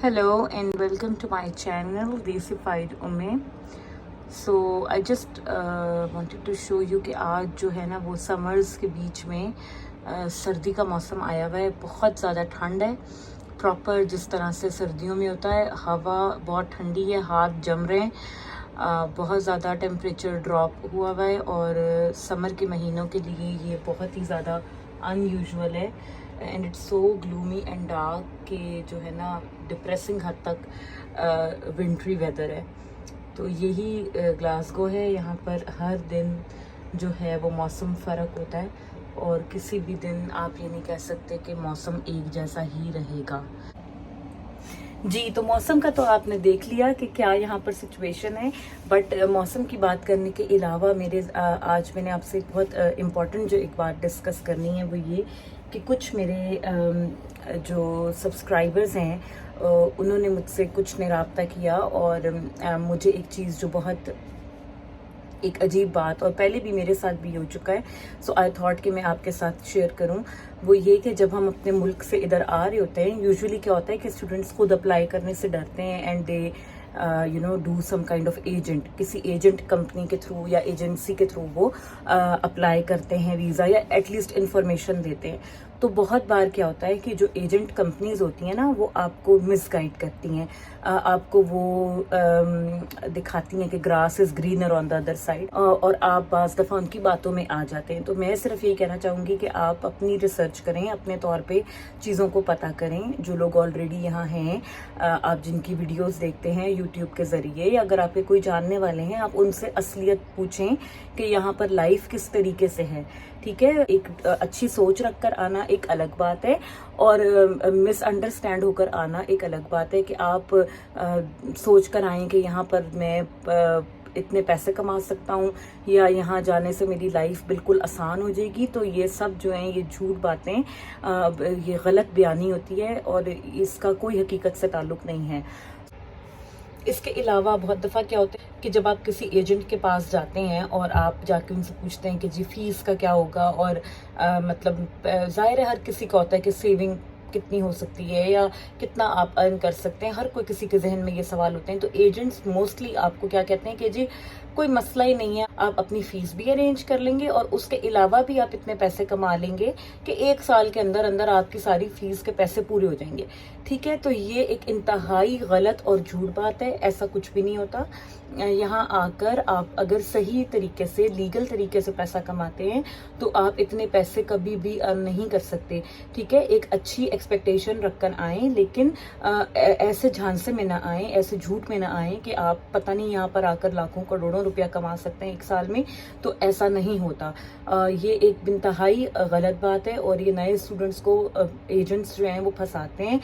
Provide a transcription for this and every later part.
Hello and welcome to my channel Desified Umme. So I just wanted to show you कि आज जो है ना वो समर्स के बीच में सर्दी का मौसम आया हुआ है. बहुत ज़्यादा ठंड है, प्रॉपर जिस तरह से सर्दियों में होता है. हवा बहुत ठंडी है, हाथ जम रहे हैं, बहुत ज़्यादा टेम्परेचर ड्रॉप हुआ हुआ है और समर के महीनों के लिए ये बहुत ही ज़्यादा अनयूजुअल है. And it's so gloomy and dark कि जो है ना डिप्रेसिंग हद तक विंटरी वेदर है. तो यही ग्लासगो है. यहाँ पर हर दिन जो है वो मौसम फ़र्क होता है और किसी भी दिन आप ये नहीं कह सकते कि मौसम एक जैसा ही रहेगा. जी, तो मौसम का तो आपने देख लिया कि क्या यहाँ पर सिचुएशन है. बट मौसम की बात करने के अलावा आज मैंने आपसे बहुत इम्पॉर्टेंट जो एक बात डिस्कस करनी है वो ये कि कुछ मेरे जो सब्सक्राइबर्स हैं उन्होंने मुझसे कुछ ने रब्ता किया और मुझे एक चीज़ जो बहुत एक अजीब बात, और पहले भी मेरे साथ भी हो चुका है, सो आई थॉट कि मैं आपके साथ शेयर करूं. वो ये कि जब हम अपने मुल्क से इधर आ रहे होते हैं, यूजुअली क्या होता है कि स्टूडेंट्स खुद अप्लाई करने से डरते हैं and they do some kind of agent, किसी एजेंट कंपनी के थ्रू या एजेंसी के थ्रू वो अप्लाई करते हैं वीज़ा या एटलीस्ट इंफॉर्मेशन देते हैं. तो बहुत बार क्या होता है कि जो एजेंट कंपनीज होती हैं ना वो आपको मिसगाइड करती हैं, आपको वो दिखाती हैं कि grass is greener on the other side, और आप बाज़ दफ़ा उनकी बातों में आ जाते हैं. तो मैं सिर्फ यही कहना चाहूँगी कि आप अपनी रिसर्च करें, अपने तौर पे चीज़ों को पता करें. जो लोग ऑलरेडी यहाँ हैं, आप जिनकी वीडियोस देखते हैं यूट्यूब के ज़रिए, या अगर आपके कोई जानने वाले हैं आप उनसे असलियत पूछें कि यहाँ पर लाइफ किस तरीके से है. ठीक है, एक अच्छी सोच रखकर आना एक अलग बात है और मिसअंडरस्टैंड होकर आना एक अलग बात है. कि आप सोच कर आएँ कि यहाँ पर मैं इतने पैसे कमा सकता हूँ या यहाँ जाने से मेरी लाइफ बिल्कुल आसान हो जाएगी. तो ये सब जो हैं ये झूठ बातें, ये गलत बयानी होती है और इसका कोई हकीकत से ताल्लुक़ नहीं है. इसके अलावा बहुत दफ़ा क्या होता है कि जब आप किसी एजेंट के पास जाते हैं और आप जाके उनसे पूछते हैं कि जी फ़ीस का क्या होगा, और मतलब ज़ाहिर है हर किसी का होता है कि सेविंग कितनी हो सकती है या कितना आप अर्न कर सकते हैं, हर कोई किसी के जहन में ये सवाल होते हैं. तो एजेंट्स मोस्टली आपको क्या कहते हैं कि जी कोई मसला ही नहीं है, आप अपनी फ़ीस भी अरेंज कर लेंगे और उसके अलावा भी आप इतने पैसे कमा लेंगे कि एक साल के अंदर अंदर आपकी सारी फ़ीस के पैसे पूरे हो जाएंगे. ठीक है, तो ये एक इंतहाई गलत और झूठ बात है. ऐसा कुछ भी नहीं होता. यहाँ आकर आप अगर सही तरीके से, लीगल तरीके से पैसा कमाते हैं तो आप इतने पैसे कभी भी अर्न नहीं कर सकते. ठीक है, एक अच्छी एक्सपेक्टेशन रखकर आएँ, लेकिन ऐसे झांसे में ना आएँ, ऐसे झूठ में ना आएँ कि आप पता नहीं यहाँ पर आकर लाखों करोड़ों रुपया कमा सकते हैं एक साल में. तो ऐसा नहीं होता. ये एक इंतहाई गलत बात है और ये नए स्टूडेंट्स को एजेंट्स जो हैं वो फंसाते हैं.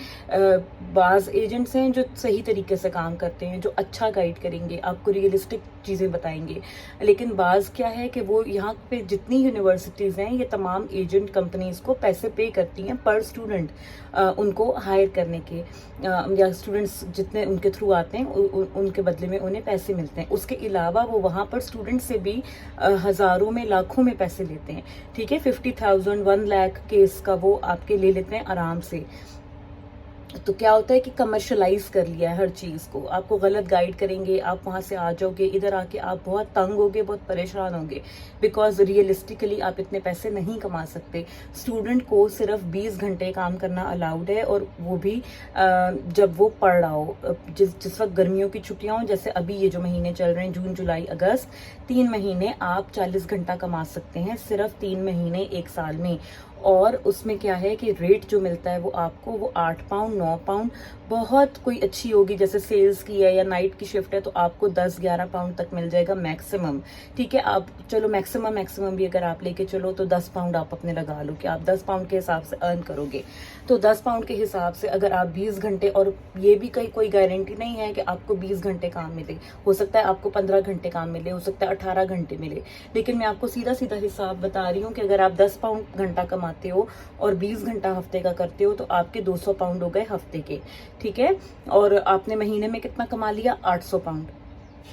बाज़ एजेंट्स हैं जो सही तरीके से काम करते हैं, जो अच्छा गाइड करेंगे, आपको रियलिस्टिक चीज़ें बताएंगे. लेकिन बाज़ क्या है कि वो यहाँ पे जितनी यूनिवर्सिटीज़ हैं ये तमाम एजेंट कंपनीज़ को पैसे पे करती हैं पर स्टूडेंट, उनको हायर करने के, या स्टूडेंट्स जितने उनके थ्रू आते हैं उनके बदले में उन्हें पैसे मिलते हैं. उसके अलावा वो वहाँ पर स्टूडेंट से भी हज़ारों में, लाखों में पैसे लेते हैं. ठीक है, 50,000 1 लाख केस का वो आपके ले लेते हैं आराम से. तो क्या होता है कि कमर्शलाइज कर लिया है हर चीज़ को. आपको गलत गाइड करेंगे, आप वहाँ से आ जाओगे, इधर आके आप बहुत तंग होगे, बहुत परेशान होंगे, बिकॉज रियलिस्टिकली आप इतने पैसे नहीं कमा सकते. स्टूडेंट को सिर्फ 20 घंटे काम करना अलाउड है, और वो भी जब वो पढ़ रहा हो. जिस वक्त गर्मियों की छुट्टियाँ हों, जैसे अभी ये जो महीने चल रहे हैं जून जुलाई अगस्त, 3 महीने आप 40 घंटा कमा सकते हैं, सिर्फ 3 महीने एक साल में. और उसमें क्या है कि रेट जो मिलता है वो आपको वो 8 पाउंड 9 पाउंड, बहुत कोई अच्छी होगी जैसे सेल्स की है या नाइट की शिफ्ट है तो आपको 10-11 पाउंड तक मिल जाएगा मैक्सिमम. ठीक है, आप चलो मैक्सिमम भी अगर आप लेके चलो तो 10 पाउंड आप अपने लगा लो कि आप 10 पाउंड के हिसाब से अर्न करोगे. तो 10 पाउंड के हिसाब से अगर आप 20 घंटे, और ये भी कोई गारंटी नहीं है कि आपको 20 घंटे काम मिले, हो सकता है आपको 15 घंटे काम मिले, हो सकता है 18 घंटे मिले. लेकिन मैं आपको सीधा सीधा हिसाब बता रही हूँ कि अगर आप 10 पाउंड घंटा कमाते हो और 20 घंटा हफ्ते का करते हो तो आपके 200 पाउंड हो गए हफ्ते के. ठीक है, और आपने महीने में कितना कमा लिया? 800 पाउंड.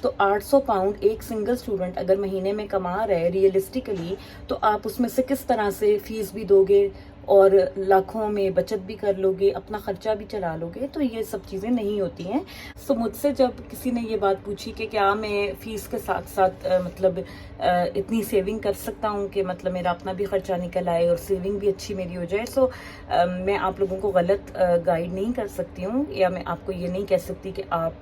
तो 800 पाउंड एक सिंगल स्टूडेंट अगर महीने में कमा रहे है रियलिस्टिकली, तो आप उसमें से किस तरह से फीस भी दोगे اور لاکھوں میں بچت بھی کر لو گے, اپنا خرچہ بھی چلا لو گے, تو یہ سب چیزیں نہیں ہوتی ہیں. سو مجھ سے جب کسی نے یہ بات پوچھی کہ کیا میں فیس کے ساتھ ساتھ مطلب اتنی سیونگ کر سکتا ہوں کہ مطلب میرا اپنا بھی خرچہ نکل آئے اور سیونگ بھی اچھی میری ہو جائے, سو میں آپ لوگوں کو غلط گائیڈ نہیں کر سکتی ہوں, یا میں آپ کو یہ نہیں کہہ سکتی کہ آپ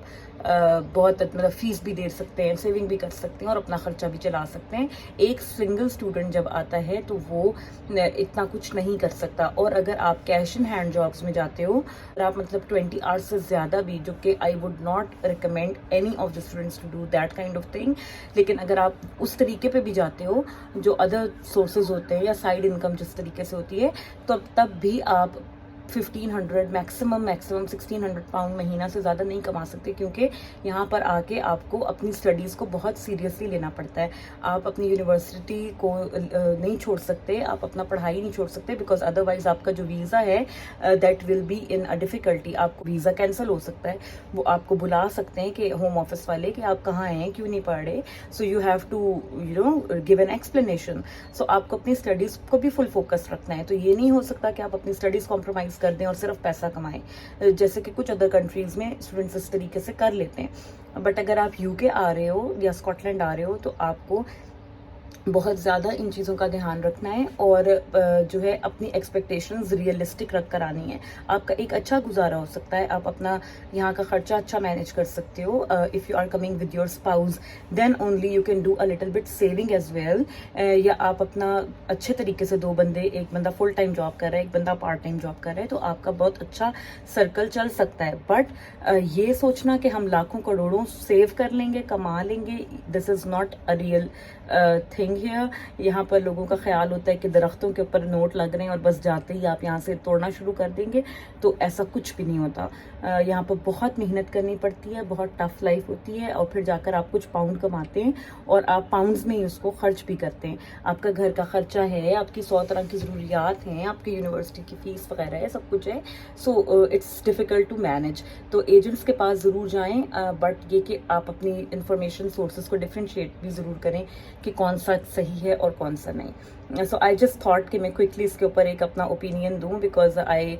بہت مطلب فیس بھی دے سکتے ہیں, سیونگ بھی کر سکتے ہیں اور اپنا خرچہ بھی چلا سکتے ہیں. ایک سنگل اسٹوڈنٹ جب آتا ہے تو وہ اتنا کچھ نہیں کر سکتا. اور اگر آپ کیش ان ہینڈ جابس میں جاتے ہو, اگر آپ مطلب 20 آورس سے زیادہ بھی, جو کہ I would not recommend any of the students to do that kind of thing, لیکن اگر آپ اس طریقے پہ بھی جاتے ہو جو ادر سورسز ہوتے ہیں یا سائڈ انکم جس طریقے سے ہوتی ہے, تو تب بھی آپ 1500 میکسیمم 1600 پاؤنڈ مہینہ سے زیادہ نہیں کما سکتے, کیونکہ یہاں پر آ کے آپ کو اپنی اسٹڈیز کو بہت سیریسلی لینا پڑتا ہے. آپ اپنی یونیورسٹی کو نہیں چھوڑ سکتے, آپ اپنا پڑھائی نہیں چھوڑ سکتے, بیکاز ادروائز آپ کا جو ویزا ہے that will be in a difficulty. آپ کو ویزا کینسل ہو سکتا ہے, وہ آپ کو بلا سکتے ہیں کہ ہوم آفس والے کہ آپ کہاں ہیں, کیوں نہیں پڑھ رہے, so you have to give an explanation. So آپ کو اپنی اسٹڈیز کو بھی فل فوکس رکھنا ہے. تو یہ نہیں ہو سکتا کہ آپ اپنی اسٹڈیز کمپرومائز کر دیں اور صرف پیسہ کمائیں, جیسے کہ کچھ ادر کنٹریز میں اسٹوڈنٹس اس طریقے سے کر لیتے ہیں. بٹ اگر آپ یو کے آ رہے ہو یا اسکاٹ لینڈ آ رہے ہو, تو آپ کو بہت زیادہ ان چیزوں کا دھیان رکھنا ہے, اور جو ہے اپنی ایکسپیکٹیشنز ریئلسٹک رکھ کر آنی ہے. آپ کا ایک اچھا گزارا ہو سکتا ہے, آپ اپنا یہاں کا خرچہ اچھا مینیج کر سکتے ہو. If you are coming with your spouse, then only you can do a little bit saving as well. یا آپ اپنا اچھے طریقے سے 2 بندے, ایک بندہ فل ٹائم جاب کر رہا ہے, ایک بندہ پارٹ ٹائم جاب کر رہا ہے, تو آپ کا بہت اچھا سرکل چل سکتا ہے. بٹ یہ سوچنا کہ ہم لاکھوں کروڑوں سیو کر لیں گے, کما لیں گے, this is not a real thing here. یہاں پر لوگوں کا خیال ہوتا ہے کہ درختوں کے اوپر نوٹ لگ رہے ہیں اور بس جاتے ہی آپ یہاں سے توڑنا شروع کر دیں گے, تو ایسا کچھ بھی نہیں ہوتا. یہاں پر بہت محنت کرنی پڑتی ہے, بہت ٹف لائف ہوتی ہے, اور پھر جا کر آپ کچھ پاؤنڈ کماتے ہیں اور آپ پاؤنڈز میں ہی اس کو خرچ بھی کرتے ہیں. آپ کا گھر کا خرچہ ہے, آپ کی 100 طرح کی ضروریات ہیں, آپ کی یونیورسٹی کی فیس وغیرہ ہے, سب کچھ ہے. So it's difficult to manage. تو ایجنٹس کے پاس ضرور جائیں, بٹ یہ کہ آپ اپنی انفارمیشن سورسز کو ڈفرینشیٹ بھی ضرور کریں کہ کون سا صحیح ہے اور کون سا نہیں. سو آئی جسٹ تھاٹ کہ میں کوئکلی اس کے اوپر ایک اپنا اوپینین دوں, because I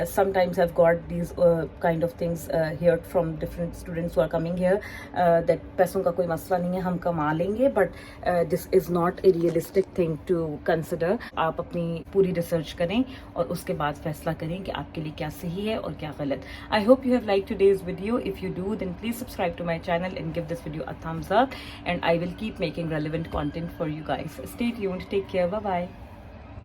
sometimes have got these kind of things here from different students who are coming here that پیسوں کا کوئی مسئلہ نہیں ہے, ہم کما لیں گے, but this is not a realistic thing to consider. آپ اپنی پوری ریسرچ کریں اور اس کے بعد فیصلہ کریں کہ آپ کے لیے کیا صحیح ہے اور کیا غلط. I hope you have like today's video. If you do, then please subscribe to my channel and give this video a thumbs up, and I will keep making relevant content for you guys. Stay tuned. Take care. Bye bye.